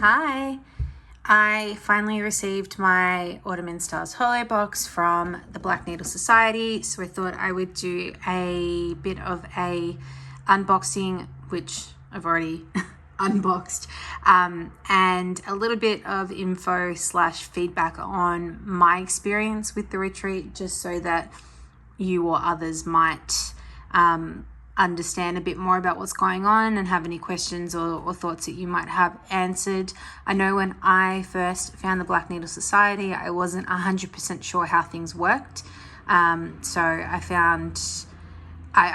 Hi! I finally received my Autumn in Stars holo box from the Black Needle Society, so I thought I would do a bit of a unboxing, which I've already unboxed, and a little bit of info / feedback on my experience with the retreat, just so that you or others might understand a bit more about what's going on and have any questions or thoughts that you might have answered. I know when I first found the Black Needle Society, I wasn't 100% sure how things worked. So I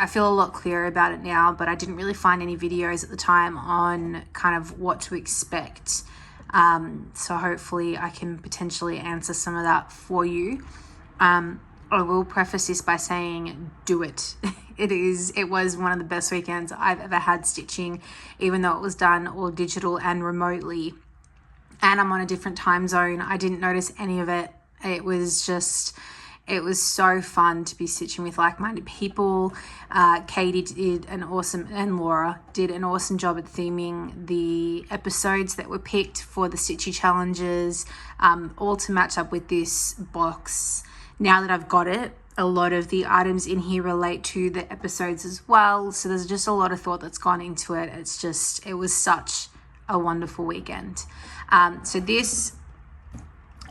feel a lot clearer about it now, but I didn't really find any videos at the time on kind of what to expect. So hopefully I can potentially answer some of that for you. I will preface this by saying, do it. It was one of the best weekends I've ever had stitching, even though it was done all digital and remotely. And I'm on a different time zone. I didn't notice any of it. It was so fun to be stitching with like-minded people. Katie did and Laura did an awesome job at theming the episodes that were picked for the Stitchy challenges, all to match up with this box. Now that I've got it, a lot of the items in here relate to the episodes as well. So there's just a lot of thought that's gone into it. It was such a wonderful weekend. So this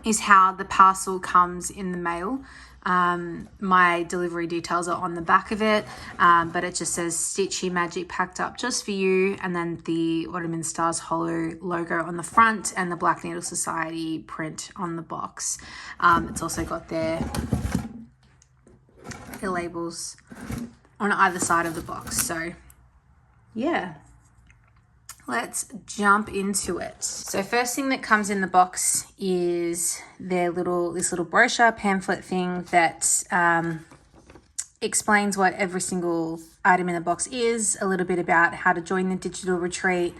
is how the parcel comes in the mail. My delivery details are on the back of it, but it just says Stitchy Magic packed up just for you, and then the Autumn in Stars holo logo on the front and the Black Needle Society print on the box. It's also got their labels on either side of the box. So yeah, let's jump into it. So first thing that comes in the box is this little brochure pamphlet thing that explains what every single item in the box is, a little bit about how to join the digital retreat,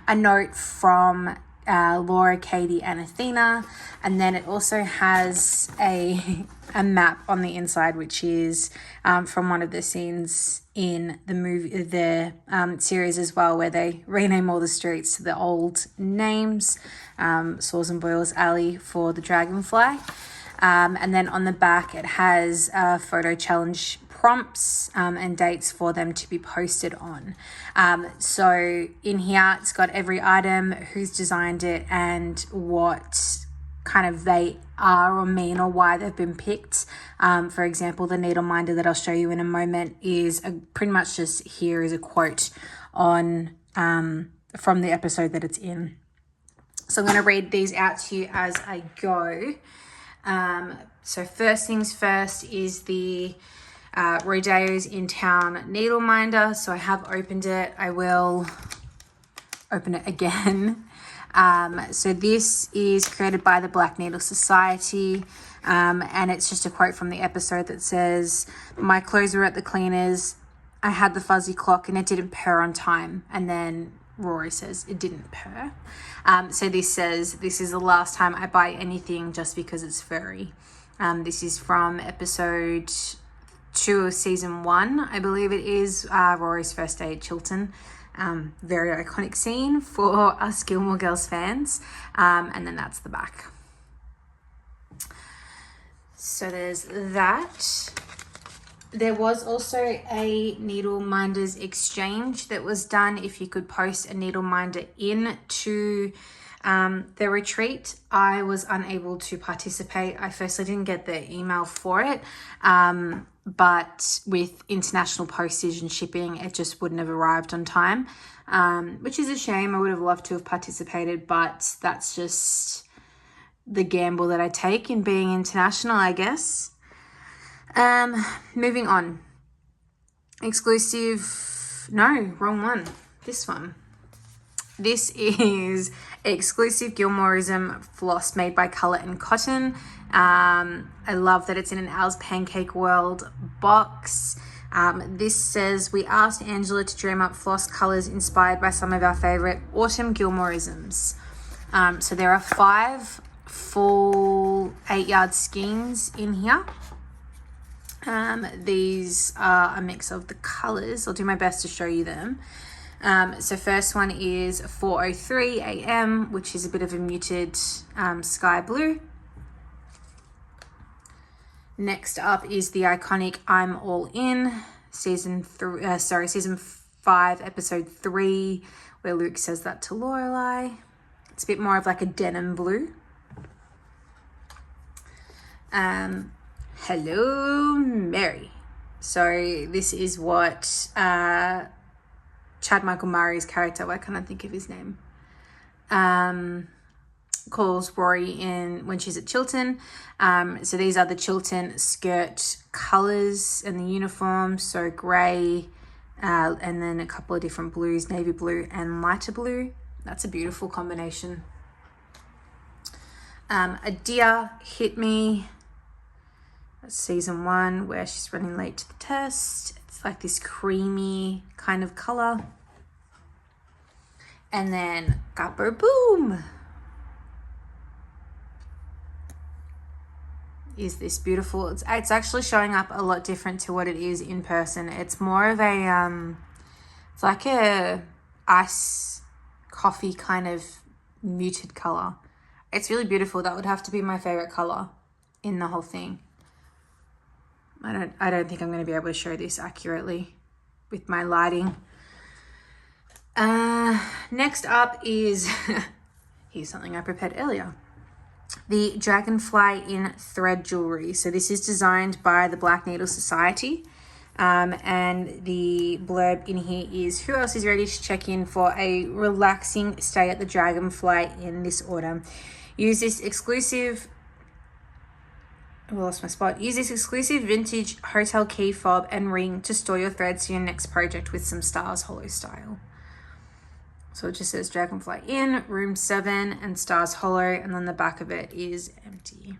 a note from Laura, Katie, and Athena, and then it also has a map on the inside, which is from one of the scenes in the series as well, where they rename all the streets to the old names, Saws and Boyles Alley for the Dragonfly. And then on the back it has photo challenge prompts and dates for them to be posted on. So in here it's got every item, who's designed it, and what kind of they are or mean or why they've been picked. For example, the needle minder that I'll show you in a moment is pretty much just here is a quote on from the episode that it's in. So I'm going to read these out to you as I go. So first things first is the Rodeo's in Town needle minder. So I have opened it. I will open it again. So this is created by the Black Needle Society, and it's just a quote from the episode that says, "My clothes were at the cleaners. I had the fuzzy clock and it didn't purr on time." And then Rory says it didn't purr. So this says, "This is the last time I buy anything just because it's furry." This is from episode 2 of season 1, I believe it is, Rory's first day at Chiltern. Very iconic scene for us Gilmore Girls fans. And then that's the back. So there's that. There was also a needle minders exchange that was done if you could post a needle minder into the retreat. I was unable to participate. I firstly didn't get the email for it, but with international postage and shipping, it just wouldn't have arrived on time, which is a shame. I would have loved to have participated, but that's just the gamble that I take in being international, I guess. Moving on. Exclusive, no, wrong one. This one. This is exclusive Gilmoreism floss made by Colour and Cotton. I love that it's in an Al's Pancake World box. This says, "We asked Angela to dream up floss colours inspired by some of our favourite autumn Gilmoreisms." So there are 5 full 8-yard skeins in here. These are a mix of the colours. I'll do my best to show you them. So first one is 4:03 a.m., which is a bit of a muted sky blue. Next up is the iconic I'm All In, season 5, episode 3, where Luke says that to Lorelai. It's a bit more of like a denim blue. Hello, Mary. So this is what Chad Michael Murray's character, why can't I think of his name, calls Rory in when she's at Chilton. So these are the Chilton skirt colours and the uniform. So grey, and then a couple of different blues, navy blue and lighter blue. That's a beautiful combination. A Dear Hit Me. That's season 1, where she's running late to the test. It's like this creamy kind of colour. And then Gapper Boom is this beautiful, it's actually showing up a lot different to what it is in person. It's more of a it's like a ice coffee kind of muted color. It's really beautiful. That would have to be my favorite color in the whole thing. I don't think I'm going to be able to show this accurately with my lighting. Next up is here's something I prepared earlier. The Dragonfly in Thread Jewelry. So this is designed by the Black Needle Society. And the blurb in here is, who else is ready to check in for a relaxing stay at the Dragonfly in this autumn? Use this exclusive vintage hotel key fob and ring to store your threads for your next project with some Stars Hollow style. So it just says Dragonfly Inn, room 7 and Stars Hollow, and then the back of it is empty.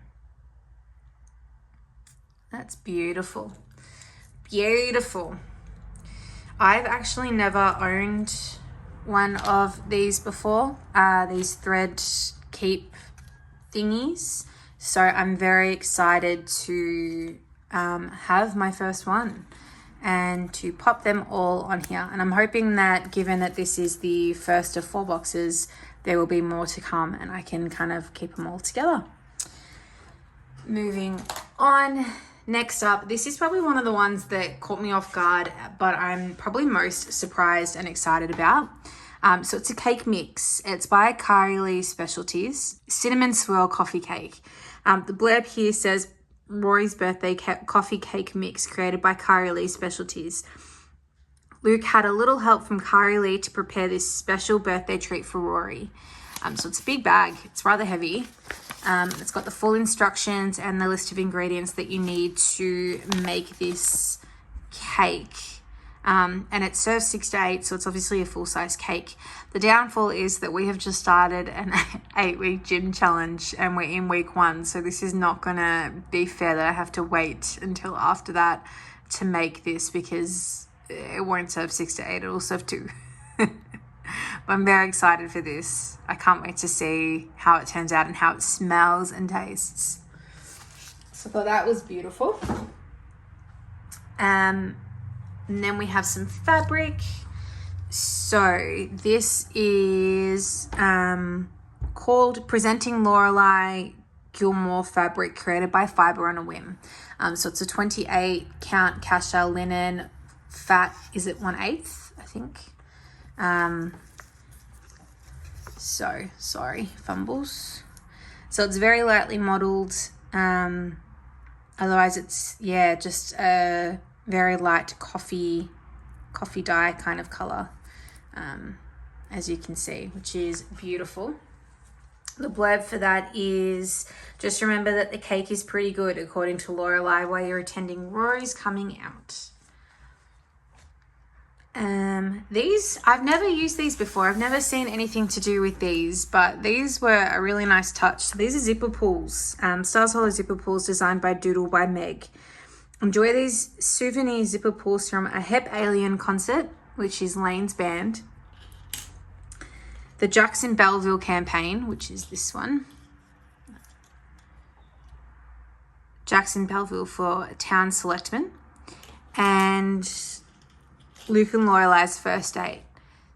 That's beautiful. Beautiful. I've actually never owned one of these before, these thread keep thingies. So I'm very excited to have my first one and to pop them all on here. And I'm hoping that, given that this is the first of 4 boxes, there will be more to come and I can kind of keep them all together. Moving on. Next up, this is probably one of the ones that caught me off guard, but I'm probably most surprised and excited about. So it's a cake mix. It's by Kylie Specialties, Cinnamon Swirl Coffee Cake. The blurb here says, Rory's birthday coffee cake mix created by Kylie Specialties. Luke had a little help from Kylie to prepare this special birthday treat for Rory. So it's a big bag. It's rather heavy. It's got the full instructions and the list of ingredients that you need to make this cake. And it serves 6 to 8, so it's obviously a full-size cake. The downfall is that we have just started an 8-week gym challenge and we're in week 1, so this is not gonna be fair that I have to wait until after that to make this, because it won't serve 6 to 8, it'll serve 2. But I'm very excited for this. I can't wait to see how it turns out and how it smells and tastes. So I thought that was beautiful. And then we have some fabric. So this is called Presenting Lorelai Gilmore Fabric, created by Fiber on a Whim. So it's a 28 count cashel linen, fat, is it 1/8, I think. So sorry, fumbles. So it's very lightly modeled. Otherwise it's, yeah, just a very light coffee dye kind of color, as you can see, which is beautiful. The blurb for that is, just remember that the cake is pretty good, according to Lorelai, while you're attending Rory's coming out. These, I've never used these before. I've never seen anything to do with these, but these were a really nice touch. So these are zipper pulls, Stars Hollow zipper pulls designed by Doodle by Meg. Enjoy these souvenir zipper pulls from a Hep Alien concert, which is Lane's band. The Jackson Belleville campaign, which is this one. Jackson Belleville for Town Selectmen. And Luke and Lorelai's first date.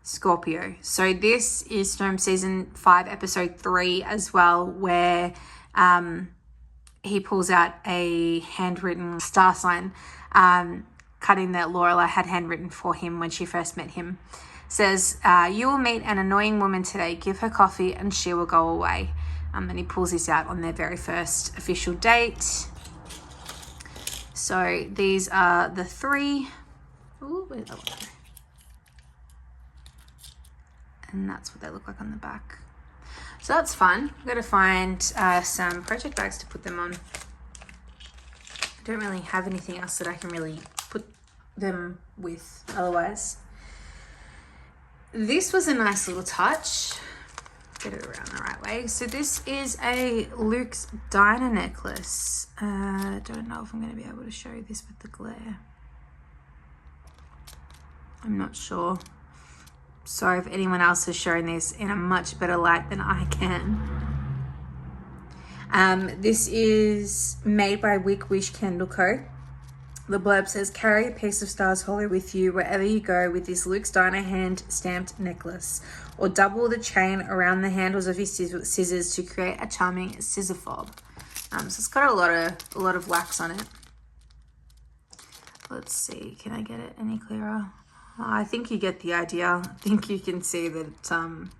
Scorpio. So this is from season 5, episode 3 as well, where he pulls out a handwritten star sign, cutting that Lorelai had handwritten for him when she first met him. Says, you will meet an annoying woman today. Give her coffee and she will go away. And he pulls this out on their very first official date. So these are the 3. Ooh, where's that one go? And that's what they look like on the back. So that's fun. I've got to find some project bags to put them on. I don't really have anything else that I can really put them with otherwise. This was a nice little touch. Get it around the right way. So this is a Luke's Diner necklace. I don't know if I'm going to be able to show you this with the glare. I'm not sure. Sorry if anyone else has shown this in a much better light than I can. This is made by Wick Wish Candle Co. The blurb says, carry a piece of Stars Hollow with you wherever you go with this Luke's Diner hand-stamped necklace, or double the chain around the handles of his scissors to create a charming scissor fob. So it's got a lot of wax on it. Let's see, can I get it any clearer? I think you get the idea. I think you can see that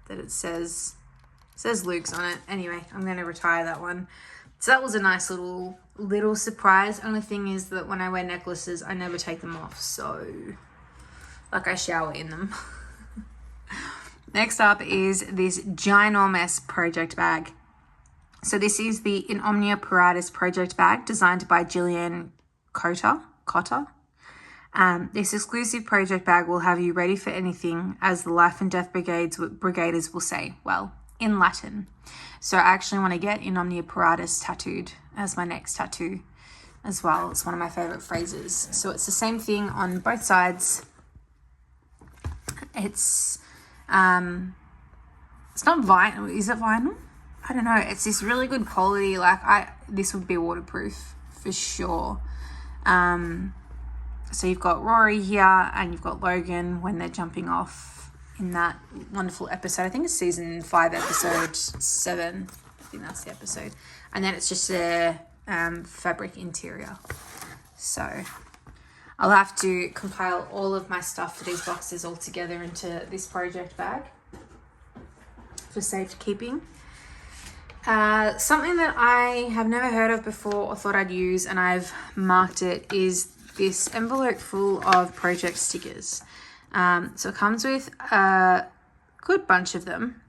that it says Luke's on it. Anyway, I'm going to retire that one. So that was a nice little surprise. Only thing is that when I wear necklaces, I never take them off. So, like, I shower in them. Next up is this ginormous project bag. So this is the In Omnia Paratus project bag designed by Gillian Cotter. This exclusive project bag will have you ready for anything, as the life and death brigaders will say, well, in Latin. So I actually want to get In Omnia Paratus tattooed as my next tattoo as well. It's one of my favorite phrases. So it's the same thing on both sides. It's not vinyl. Is it vinyl? I don't know. It's this really good quality. Like, this would be waterproof for sure. So you've got Rory here and you've got Logan when they're jumping off in that wonderful episode. I think it's season 5, episode 7. I think that's the episode. And then it's just a fabric interior. So I'll have to compile all of my stuff for these boxes all together into this project bag for safekeeping. Something that I have never heard of before or thought I'd use, and I've marked it, is this envelope full of project stickers. So it comes with a good bunch of them.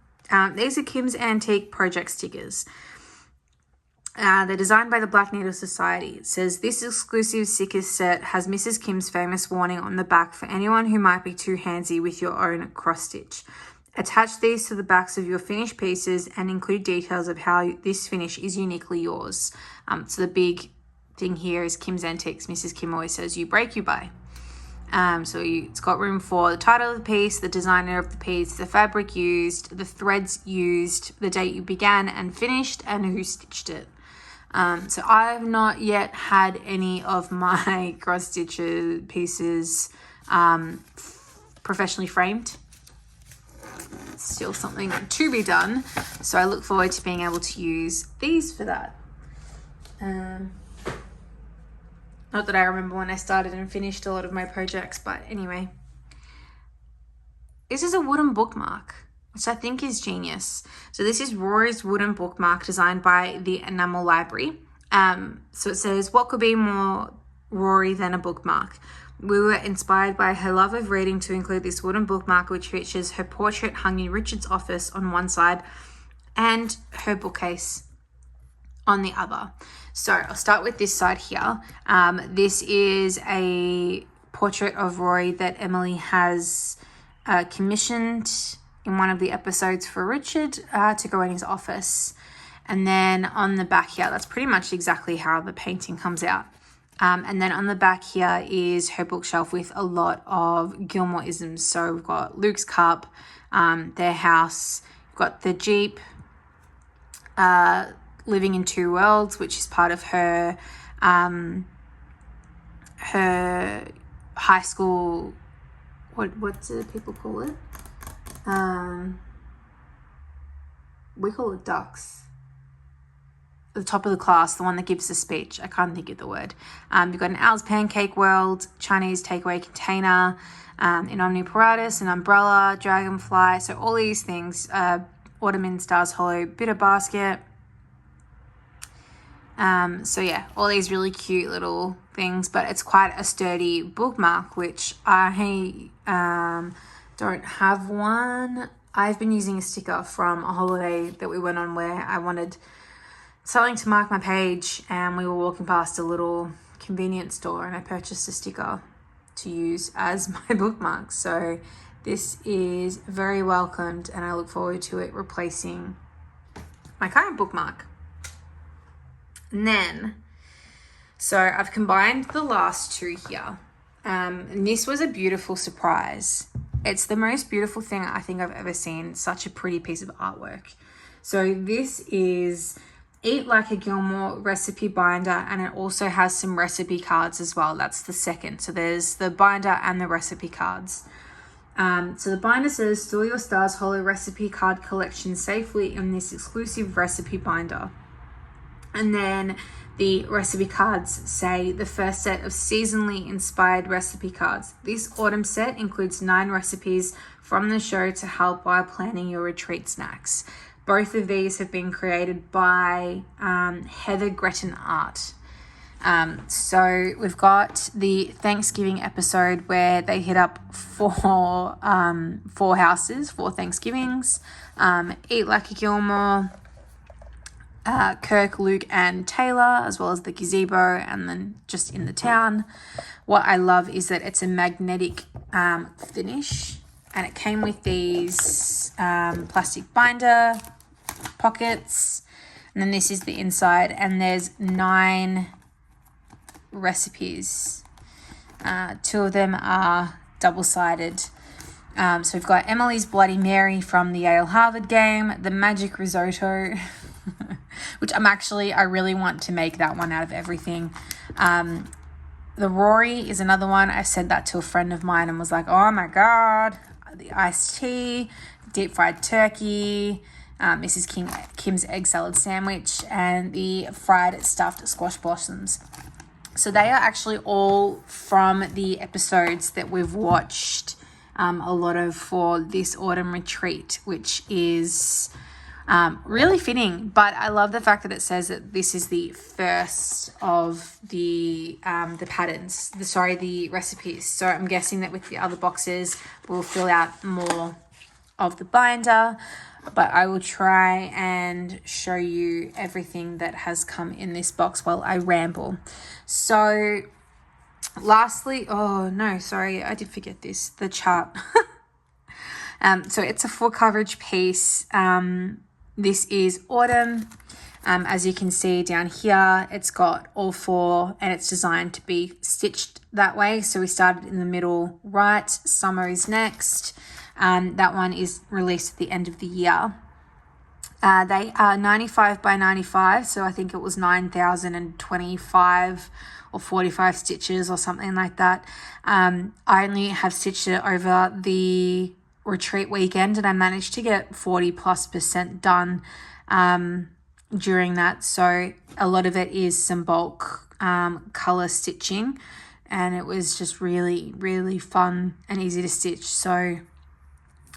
These are Kim's Antique project stickers. They're designed by the Black Needle Society. It says, this exclusive sticker set has Mrs. Kim's famous warning on the back for anyone who might be too handsy with your own cross stitch. Attach these to the backs of your finished pieces and include details of how this finish is uniquely yours. So the big thing here is Kim's Antiques. Mrs. Kim always says, you break, you buy. It's got room for the title of the piece, the designer of the piece, the fabric used, the threads used, the date you began and finished, and who stitched it. So I've not yet had any of my cross stitch pieces professionally framed. It's still something to be done. So I look forward to being able to use these for that. Not that I remember when I started and finished a lot of my projects, but anyway. This is a wooden bookmark, which I think is genius. So this is Rory's wooden bookmark designed by the Enamel Library. So it says, what could be more Rory than a bookmark? We were inspired by her love of reading to include this wooden bookmark, which features her portrait hung in Richard's office on one side and her bookcase on the other. So I'll start with this side here. This is a portrait of Rory that Emily has commissioned in one of the episodes for Richard to go in his office. And then on the back here, that's pretty much exactly how the painting comes out. And then on the back here is her bookshelf with a lot of Gilmore-isms. So we've got Luke's cup, their house, we've got the Jeep, Living in Two Worlds, which is part of her high school, what do people call it? we call it ducks. The top of the class, the one that gives the speech. I can't think of the word. You've got an Al's Pancake World, Chinese takeaway container, an omniparatus, an umbrella, dragonfly. So all these things, Autumn in Stars Hollow, bitter basket. So yeah, all these really cute little things, but it's quite a sturdy bookmark, which I don't have one. I've been using a sticker from a holiday that we went on where I wanted something to mark my page, and we were walking past a little convenience store and I purchased a sticker to use as my bookmark. So this is very welcomed and I look forward to it replacing my current bookmark. And then, so I've combined the last two here. And this was a beautiful surprise. It's the most beautiful thing I think I've ever seen. Such a pretty piece of artwork. So this is Eat Like a Gilmore recipe binder, and it also has some recipe cards as well. That's the second. So there's the binder and the recipe cards. So the binder says, store your Stars Hollow recipe card collection safely in this exclusive recipe binder. And then the recipe cards say the first set of seasonally inspired recipe cards. This autumn set includes 9 recipes from the show to help while planning your retreat snacks. Both of these have been created by Heather Gretton Art. So we've got the Thanksgiving episode where they hit up 4 houses, 4 Thanksgivings. Eat Like a Gilmore, Kirk, Luke, and Taylor, as well as the gazebo, and then just in the town. What I love is that it's a magnetic finish, and it came with these plastic binder pockets, and then this is the inside, and there's 9 recipes. 2 of them are double-sided. So we've got Emily's Bloody Mary from the Yale Harvard game, the Magic Risotto, which I really want to make that one out of everything. The Rory is another one. I said that to a friend of mine and was like, oh my God, the iced tea, deep fried turkey, Mrs. Kim's egg salad sandwich, and the fried stuffed squash blossoms. So they are actually all from the episodes that we've watched a lot of for this autumn retreat, which is really fitting. But I love the fact that it says that this is the first of the patterns, the recipes. So I'm guessing that with the other boxes, we'll fill out more of the binder, but I will try and show you everything that has come in this box while I ramble. So lastly, I did forget this, the chart. So it's a full coverage piece. This is autumn. As you can see down here, it's got all 4 and it's designed to be stitched that way. So we started in the middle right, summer is next. That one is released at the end of the year. They are 95 by 95, so I think it was 9,025 or 45 stitches or something like that. I only have stitched it over the retreat weekend, and I managed to get 40+% done during that. So a lot of it is some bulk color stitching, and it was just really, really fun and easy to stitch. So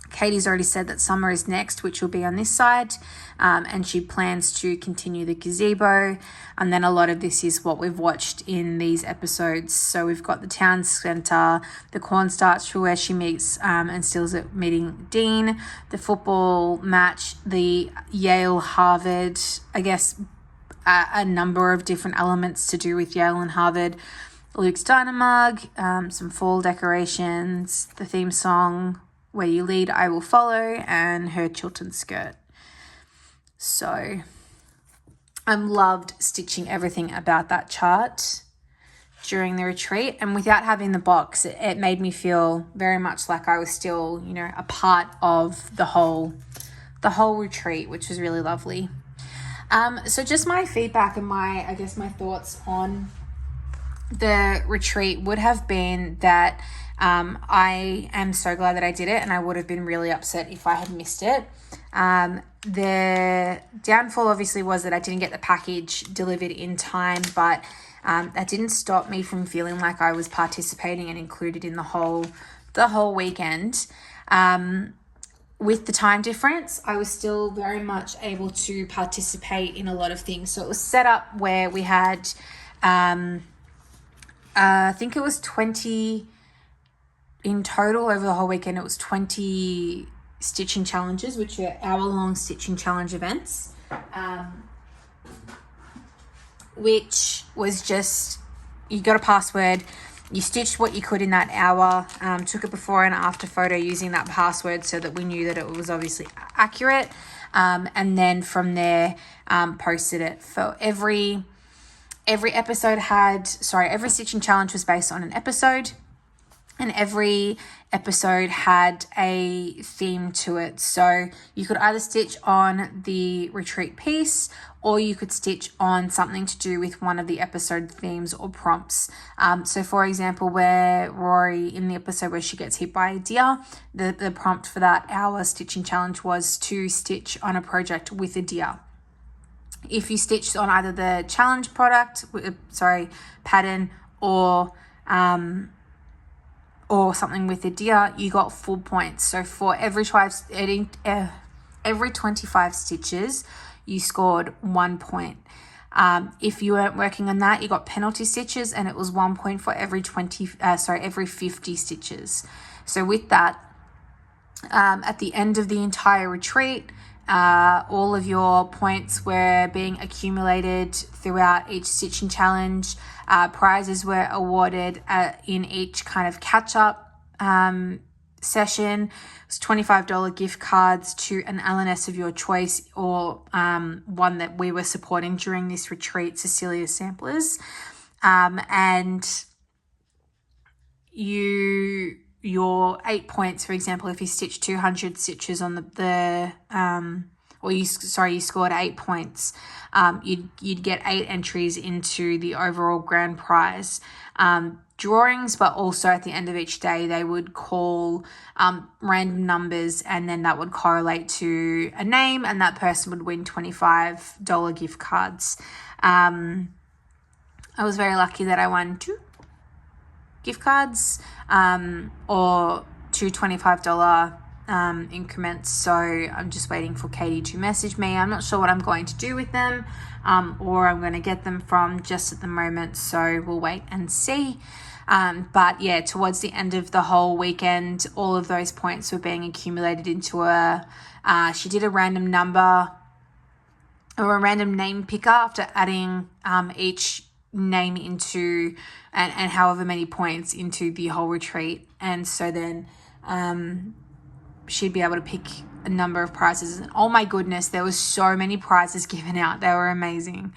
Katie's already said that summer is next, which will be on this side, and she plans to continue the gazebo. And then a lot of this is what we've watched in these episodes. So we've got the town centre, the cornstarch for where she meets and stills at meeting Dean, the football match, the Yale Harvard, I guess a number of different elements to do with Yale and Harvard, Luke's Dynamug, some fall decorations, the theme song, Where You Lead, I Will Follow, and her Chilton skirt. So I loved stitching everything about that chart during the retreat, and without having the box, it made me feel very much like I was still, a part of the whole retreat, which was really lovely. So just my feedback and my thoughts on the retreat would have been that I am so glad that I did it, and I would have been really upset if I had missed it. The downfall obviously was that I didn't get the package delivered in time, but that didn't stop me from feeling like I was participating and included in the whole weekend. With the time difference, I was still very much able to participate in a lot of things. So it was set up where we had, I think it was 20 in total over the whole weekend. It was 20 stitching challenges, which are hour-long stitching challenge events, which was just, you got a password, you stitched what you could in that hour, took a before and after photo using that password so that we knew that it was obviously accurate, and then from there posted it. For every stitching challenge was based on an episode, and every episode had a theme to it. So you could either stitch on the retreat piece, or you could stitch on something to do with one of the episode themes or prompts. So for example, where Rory, in the episode where she gets hit by a deer, the prompt for that hour stitching challenge was to stitch on a project with a deer. If you stitched on either the challenge pattern or something with a deer, you got full points. So for every 25 stitches, you scored 1 point. If you weren't working on that, you got penalty stitches, and it was 1 point for every 50 stitches. So with that, at the end of the entire retreat, all of your points were being accumulated throughout each stitching challenge. Prizes were awarded in each kind of catch-up session. It was $25 gift cards to an LNS of your choice, or one that we were supporting during this retreat, Cecilia's Samplers. And your 8 points, for example, if you stitched 200 stitches on you scored 8 points, you'd get 8 entries into the overall grand prize drawings. But also at the end of each day, they would call random numbers, and then that would correlate to a name, and that person would win $25 gift cards. I was very lucky that I won 2 gift cards, or 2 $25 increments. So I'm just waiting for Katie to message me. I'm not sure what I'm going to do with them, or I'm going to get them from just at the moment. So we'll wait and see. But yeah, towards the end of the whole weekend, all of those points were being accumulated into she did a random number or a random name picker after adding each name into and however many points into the whole retreat. And so then she'd be able to pick a number of prizes. And oh my goodness, there was so many prizes given out. They were amazing.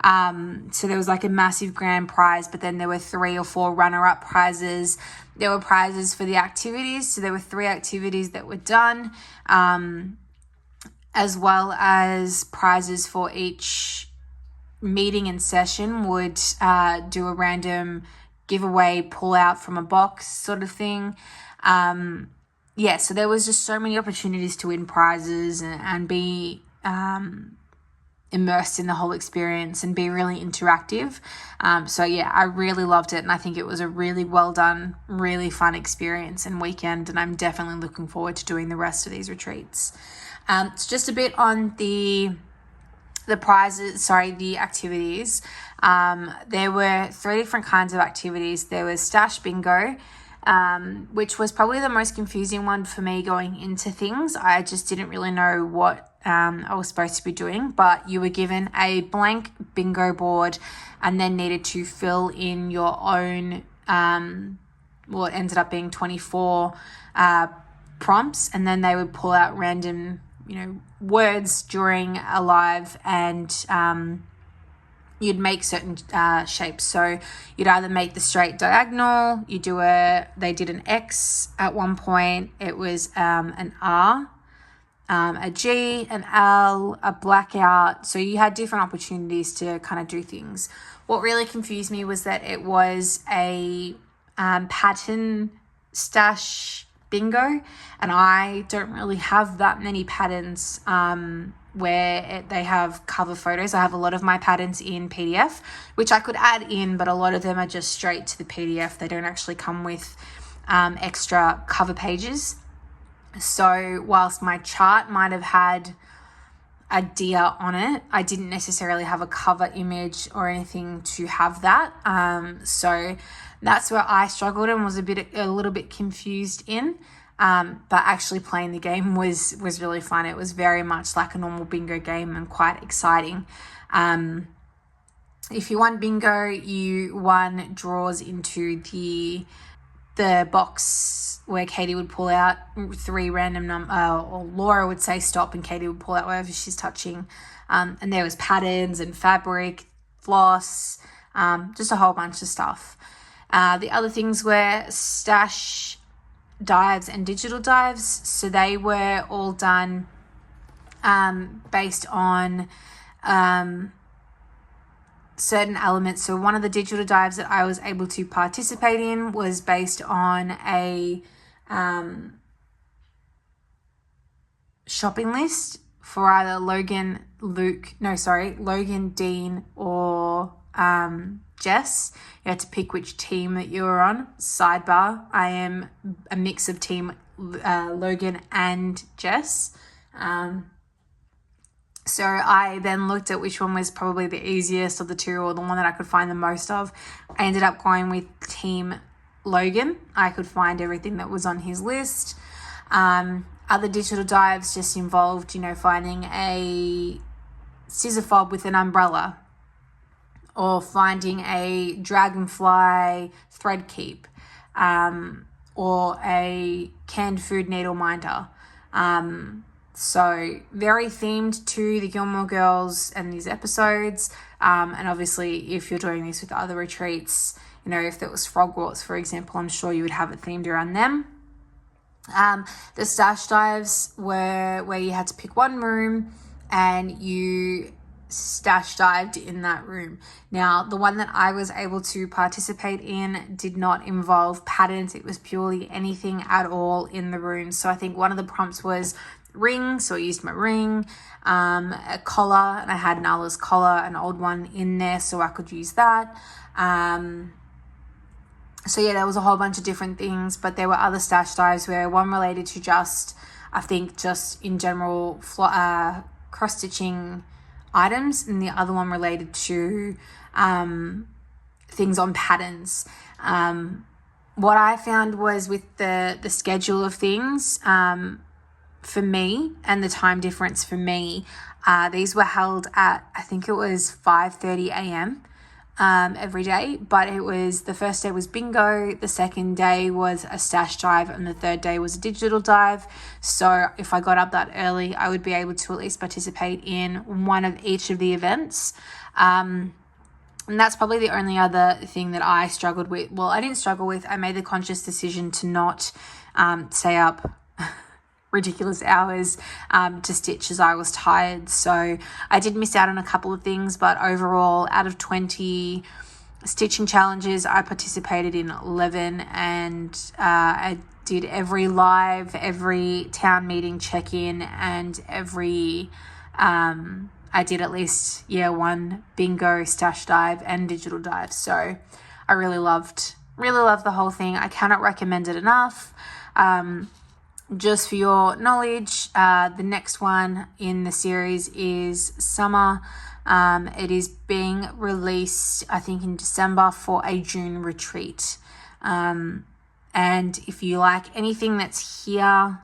So there was like a massive grand prize, but then there were 3 or 4 runner-up prizes. There were prizes for the activities. So there were 3 activities that were done, as well as prizes for each meeting and session. Would do a random giveaway, pull out from a box sort of thing. So there was just so many opportunities to win prizes and be immersed in the whole experience and be really interactive. I really loved it, and I think it was a really well done, really fun experience and weekend, and I'm definitely looking forward to doing the rest of these retreats. It's just a bit on the activities. There were 3 different kinds of activities. There was Stash Bingo, which was probably the most confusing one for me going into things. I just didn't really know what I was supposed to be doing, but you were given a blank bingo board and then needed to fill in your own, it ended up being 24 prompts, and then they would pull out random, words during a live, and you'd make certain shapes. So you'd either make the straight diagonal, they did an X at one point, it was an R, a G, an L, a blackout. So you had different opportunities to kind of do things. What really confused me was that it was a pattern stash bingo, and I don't really have that many patterns where they have cover photos. I have a lot of my patterns in PDF, which I could add in, but a lot of them are just straight to the PDF. They don't actually come with extra cover pages. So whilst my chart might have had a deer on it, I didn't necessarily have a cover image or anything to have that. So that's where I struggled and was a little bit confused in. But actually playing the game was really fun. It was very much like a normal bingo game and quite exciting. If you won bingo, you won draws into the box where Katie would pull out 3 random or Laura would say stop and Katie would pull out whatever she's touching. And there was patterns and fabric, floss, just a whole bunch of stuff. The other things were stash dives and digital dives. So they were all done based on certain elements. So one of the digital dives that I was able to participate in was based on a shopping list for either Logan, Dean, or Jess. You had to pick which team that you were on. Sidebar, I am a mix of team Logan and Jess. So I then looked at which one was probably the easiest of the two, or the one that I could find the most of. I ended up going with team Logan. I could find everything that was on his list. Other digital dives just involved, finding a scissor fob with an umbrella, or finding a dragonfly thread keep, or a canned food needle minder. So very themed to the Gilmore Girls and these episodes. And obviously if you're doing this with other retreats, if there was Frogwarts, for example, I'm sure you would have it themed around them. The stash dives were where you had to pick one room and you stash dived in that room. Now, the one that I was able to participate in did not involve patterns. It was purely anything at all in the room. So I think one of the prompts was ring, so I used my ring, a collar, and I had Nala's collar, an old one in there, so I could use that. So yeah, there was a whole bunch of different things, but there were other stash dives where one related to just in general cross-stitching items, and the other one related to things on patterns. What I found was with the schedule of things, for me, and the time difference for me, these were held at, I think it was 5:30 a.m. Every day, but it was, the first day was bingo, the second day was a stash dive, and the third day was a digital dive. So if I got up that early, I would be able to at least participate in one of each of the events. And that's probably the only other thing that I struggled with. Well, I didn't struggle with, I made the conscious decision to not stay up ridiculous hours to stitch as I was tired. So I did miss out on a couple of things, but overall, out of 20 stitching challenges, I participated in 11, and I did every live, every town meeting check-in, and every I did at least one bingo, stash dive, and digital dive. So I really loved the whole thing. I cannot recommend it enough. Just for your knowledge, the next one in the series is Summer. It is being released, I think, in December for a June retreat. And if you like anything that's here,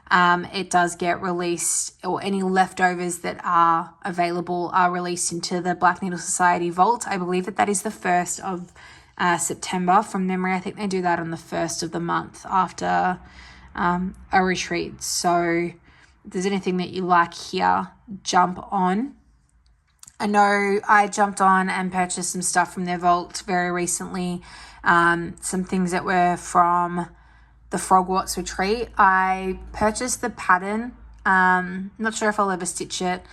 it does get released, or any leftovers that are available are released into the Black Needle Society vault. I believe that is the 1st of September from memory. I think they do that on the 1st of the month after a retreat. So if there's anything that you like here, jump on. I know I jumped on and purchased some stuff from their vault very recently, some things that were from the Frogwarts retreat. I purchased the pattern. Not sure if I'll ever stitch it,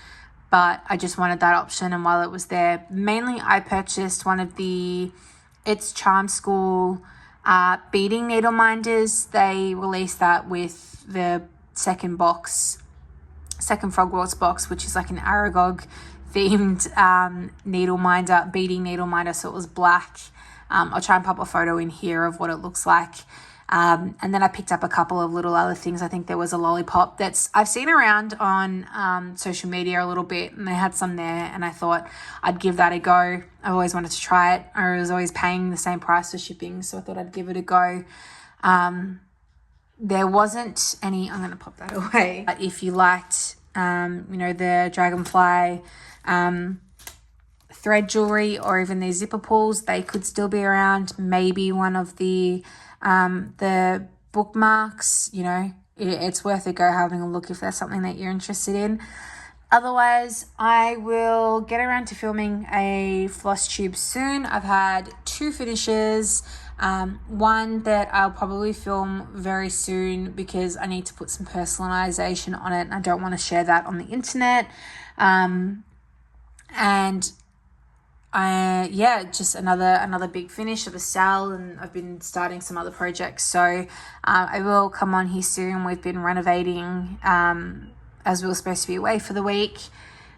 but I just wanted that option, and while it was there, mainly I purchased one of the It's Charm School beading needle minders. They released that with the second Frogwarts box, which is like an Aragog themed beading needle minder. So it was black. I'll try and pop a photo in here of what it looks like. And then I picked up a couple of little other things. I think there was a lollipop I've seen around on social media a little bit, and they had some there, and I thought I'd give that a go. I always wanted to try it. I was always paying the same price for shipping, so I thought I'd give it a go. There wasn't any, I'm going to pop that away. But if you liked, the dragonfly thread jewelry, or even these zipper pulls, they could still be around. Maybe one of the bookmarks, it's worth a go having a look if that's something that you're interested in. Otherwise, I will get around to filming a Flosstube soon. I've had 2 finishes. One that I'll probably film very soon because I need to put some personalization on it, and I don't want to share that on the internet. Just another big finish of a cell, and I've been starting some other projects, so I will come on here soon. We've been renovating as we were supposed to be away for the week,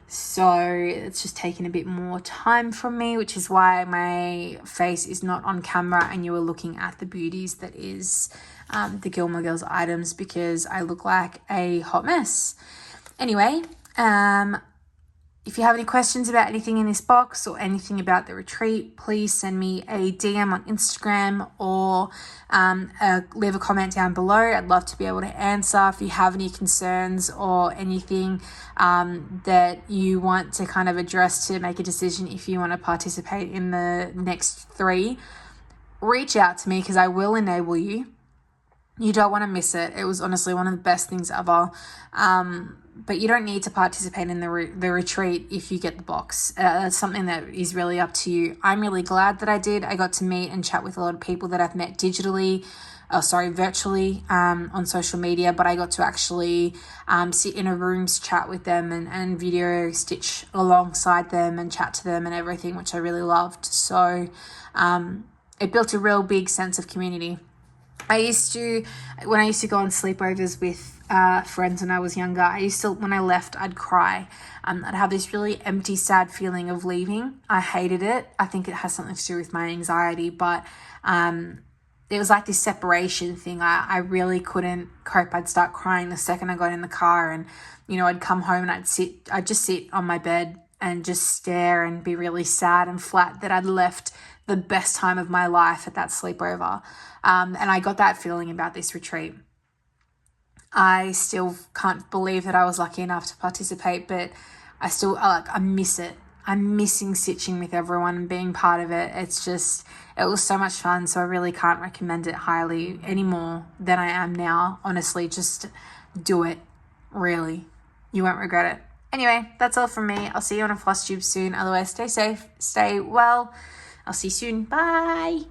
so it's just taking a bit more time from me, which is why my face is not on camera and you are looking at the beauties that is the Gilmore Girls items, because I look like a hot mess. Anyway, if you have any questions about anything in this box or anything about the retreat, please send me a DM on Instagram, or leave a comment down below. I'd love to be able to answer. If you have any concerns or anything that you want to kind of address to make a decision if you want to participate in the next 3, reach out to me, because I will enable you. You don't want to miss it. It was honestly one of the best things ever. But you don't need to participate in the retreat if you get the box. That's something that is really up to you. I'm really glad that I did. I got to meet and chat with a lot of people that I've met virtually on social media, but I got to actually sit in a room, chat with them, and video stitch alongside them and chat to them and everything, which I really loved. So it built a real big sense of community. When I used to go on sleepovers with friends when I was younger, when I left, I'd cry. I'd have this really empty, sad feeling of leaving. I hated it. I think it has something to do with my anxiety, but it was like this separation thing. I really couldn't cope. I'd start crying the second I got in the car, and I'd come home and I'd just sit on my bed and just stare and be really sad and flat that I'd left the best time of my life at that sleepover. And I got that feeling about this retreat. I still can't believe that I was lucky enough to participate, but I miss it. I'm missing stitching with everyone and being part of it. It was so much fun, so I really can't recommend it highly any more than I am now. Honestly, just do it. Really. You won't regret it. Anyway, that's all from me. I'll see you on a Flosstube soon. Otherwise, stay safe, stay well. I'll see you soon. Bye.